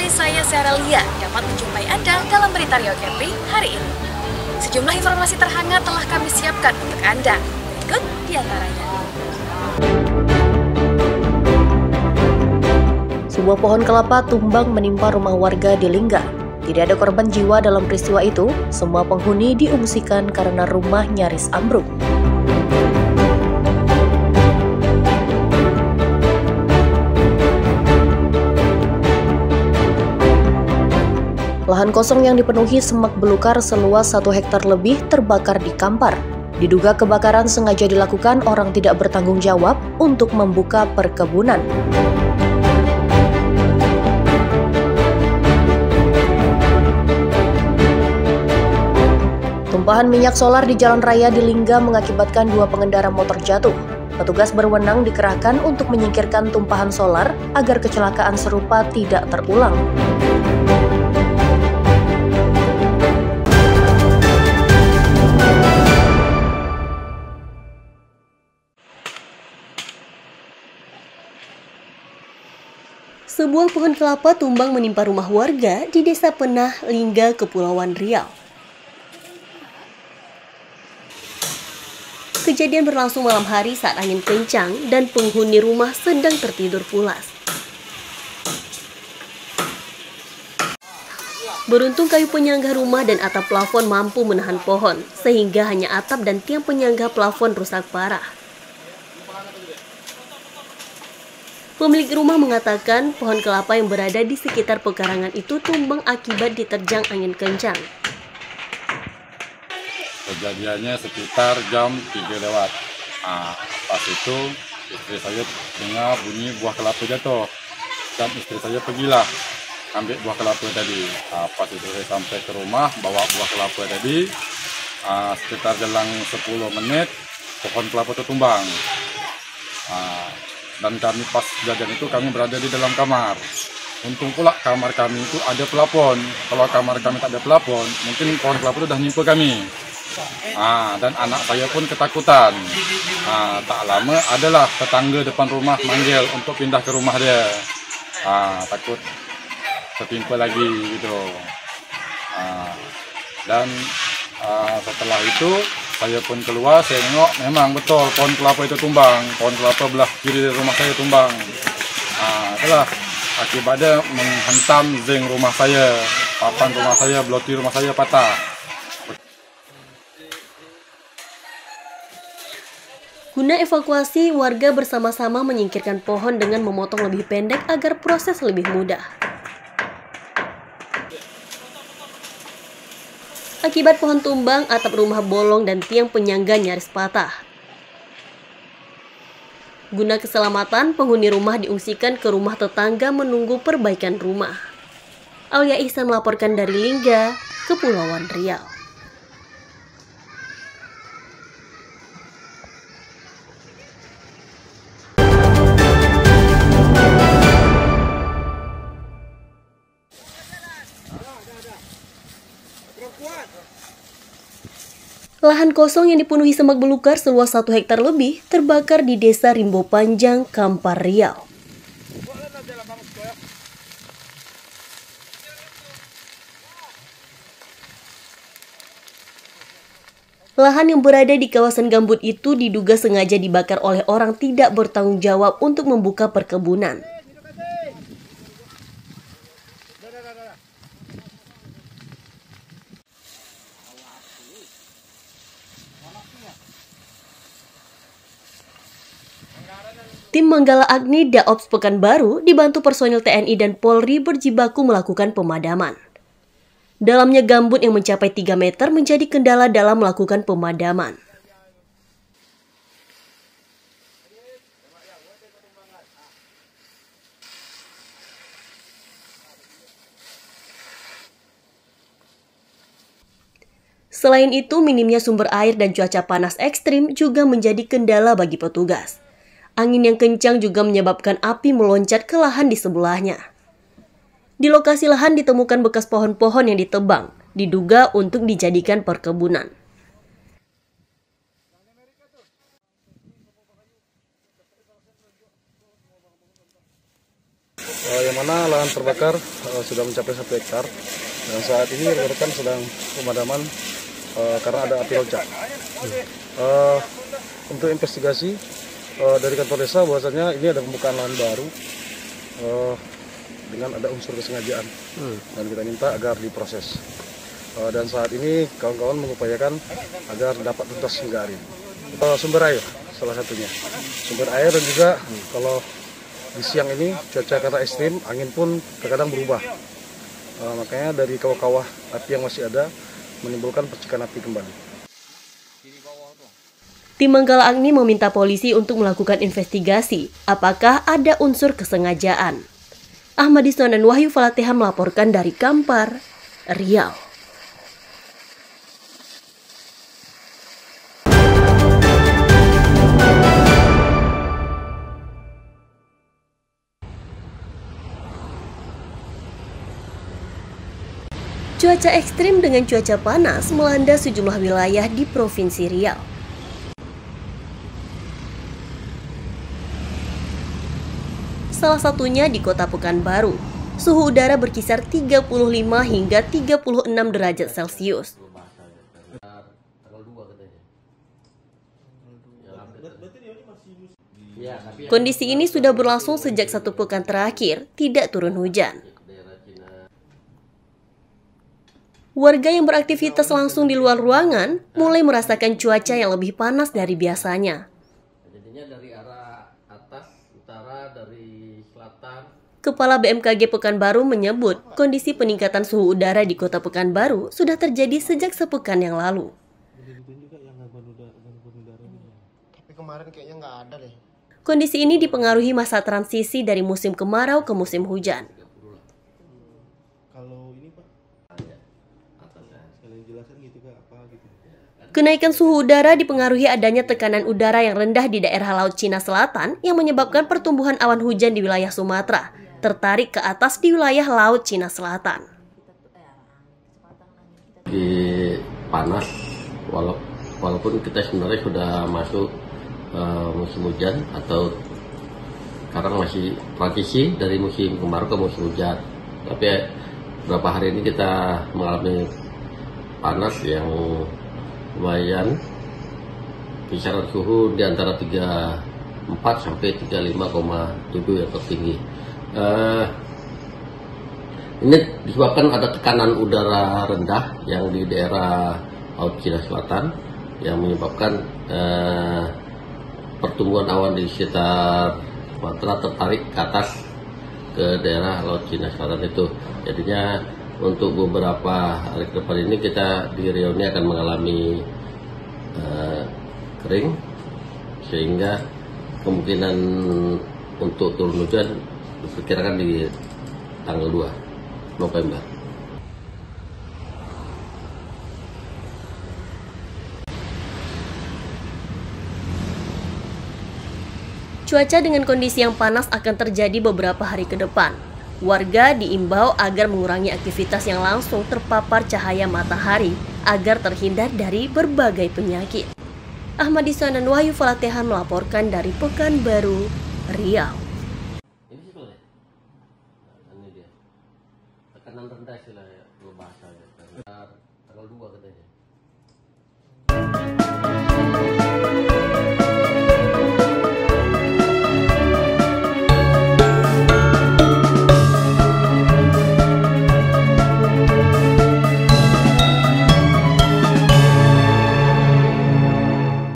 Jadi saya Seralia dapat menjumpai Anda dalam berita Riau Camping hari ini. Sejumlah informasi terhangat telah kami siapkan untuk Anda. Berikut diantaranya. Sebuah pohon kelapa tumbang menimpa rumah warga di Lingga. Tidak ada korban jiwa dalam peristiwa itu, semua penghuni diungsikan karena rumah nyaris ambruk. Lahan kosong yang dipenuhi semak belukar seluas 1 hektar lebih terbakar di Kampar. Diduga kebakaran sengaja dilakukan orang tidak bertanggung jawab untuk membuka perkebunan. Tumpahan minyak solar di jalan raya di Lingga mengakibatkan 2 pengendara motor jatuh. Petugas berwenang dikerahkan untuk menyingkirkan tumpahan solar agar kecelakaan serupa tidak terulang. Sebuah pohon kelapa tumbang menimpa rumah warga di Desa Penah, Lingga, Kepulauan Riau. Kejadian berlangsung malam hari saat angin kencang dan penghuni rumah sedang tertidur pulas. Beruntung kayu penyangga rumah dan atap plafon mampu menahan pohon, sehingga hanya atap dan tiang penyangga plafon rusak parah. Pemilik rumah mengatakan pohon kelapa yang berada di sekitar pekarangan itu tumbang akibat diterjang angin kencang. Kejadiannya sekitar jam 3 lewat. Pas itu istri saya dengar bunyi buah kelapa jatuh. Dan istri saya pergilah ambil buah kelapa tadi. Pas itu saya sampai ke rumah bawa buah kelapa tadi. Sekitar jelang 10 menit pohon kelapa itu tumbang. Dan kami pas kejadian itu kami berada di dalam kamar. Untung pula kamar kami itu ada pelapon. Kalau kamar kami tak ada pelapon, mungkin pohon kelapa itu sudah nimpa kami. Dan anak saya pun ketakutan. Tak lama adalah tetangga depan rumah manggil untuk pindah ke rumah dia. Takut tertimpa lagi gitu. Dan setelah itu saya pun keluar, saya tengok memang betul pohon kelapa itu tumbang. Pohon kelapa belah kiri rumah saya tumbang. Itulah akibatnya menghantam zinc rumah saya, papan rumah saya, bloti rumah saya patah. Guna evakuasi, warga bersama-sama menyingkirkan pohon dengan memotong lebih pendek agar proses lebih mudah. Akibat pohon tumbang, atap rumah bolong dan tiang penyangga nyaris patah. Guna keselamatan, penghuni rumah diungsikan ke rumah tetangga menunggu perbaikan rumah. Aulia Ihsan melaporkan dari Lingga, Kepulauan Riau. Lahan kosong yang dipenuhi semak belukar seluas 1 hektar lebih terbakar di Desa Rimbo Panjang, Kampar, Riau. Lahan yang berada di kawasan gambut itu diduga sengaja dibakar oleh orang tidak bertanggung jawab untuk membuka perkebunan. Tim Manggala Agni Daops Pekanbaru dibantu personil TNI dan Polri berjibaku melakukan pemadaman. Dalamnya gambut yang mencapai 3 meter menjadi kendala dalam melakukan pemadaman. Selain itu, minimnya sumber air dan cuaca panas ekstrim juga menjadi kendala bagi petugas. Angin yang kencang juga menyebabkan api meloncat ke lahan di sebelahnya. Di lokasi lahan ditemukan bekas pohon-pohon yang ditebang, diduga untuk dijadikan perkebunan. yang mana lahan terbakar sudah mencapai 1 hektar dan saat ini rekan sedang pemadaman karena ada api loncat. Untuk investigasi dari kantor desa bahwasanya ini ada pembukaan lahan baru dengan ada unsur kesengajaan dan kita minta agar diproses. Dan saat ini kawan-kawan mengupayakan agar dapat tuntas hingga hari ini. Sumber air salah satunya, sumber air dan juga kalau di siang ini cuaca karena ekstrim, angin pun terkadang berubah. Makanya dari kawah-kawah api yang masih ada menimbulkan percikan api kembali. Tim Manggala Agni meminta polisi untuk melakukan investigasi apakah ada unsur kesengajaan. Ahmadison dan Wahyu Falateha melaporkan dari Kampar, Riau. Cuaca ekstrim dengan cuaca panas melanda sejumlah wilayah di Provinsi Riau. Salah satunya di Kota Pekanbaru. Suhu udara berkisar 35 hingga 36 derajat Celcius. Kondisi ini sudah berlangsung sejak 1 pekan terakhir, tidak turun hujan. Warga yang beraktivitas langsung di luar ruangan mulai merasakan cuaca yang lebih panas dari biasanya. Kepala BMKG Pekanbaru menyebut kondisi peningkatan suhu udara di Kota Pekanbaru sudah terjadi sejak sepekan yang lalu. Tapi kemarin kayaknya nggak ada deh. Kondisi ini dipengaruhi masa transisi dari musim kemarau ke musim hujan. Kenaikan suhu udara dipengaruhi adanya tekanan udara yang rendah di daerah Laut Cina Selatan yang menyebabkan pertumbuhan awan hujan di wilayah Sumatera tertarik ke atas di wilayah Laut Cina Selatan. Panas, walaupun kita sebenarnya sudah masuk musim hujan atau sekarang masih transisi dari musim kemarau ke musim hujan. Tapi beberapa hari ini kita mengalami panas yang lumayan, kisaran suhu di antara 34 sampai 35,7 yang tertinggi. Ini disebabkan ada tekanan udara rendah yang di daerah Laut Cina Selatan yang menyebabkan pertumbuhan awan di sekitar Sumatera tertarik ke atas ke daerah Laut Cina Selatan itu. Jadinya untuk beberapa hari ke depan ini kita di Riau ini akan mengalami kering, sehingga kemungkinan untuk turun hujan diperkirakan di tanggal 2 November. Cuaca dengan kondisi yang panas akan terjadi beberapa hari ke depan. Warga diimbau agar mengurangi aktivitas yang langsung terpapar cahaya matahari agar terhindar dari berbagai penyakit. Ahmadison dan Wahyu Falateha melaporkan dari Pekanbaru, Riau. Ini sebetulnya, ini dia. Tekanan rendah istilahnya, bahasa tanggal 2 katanya.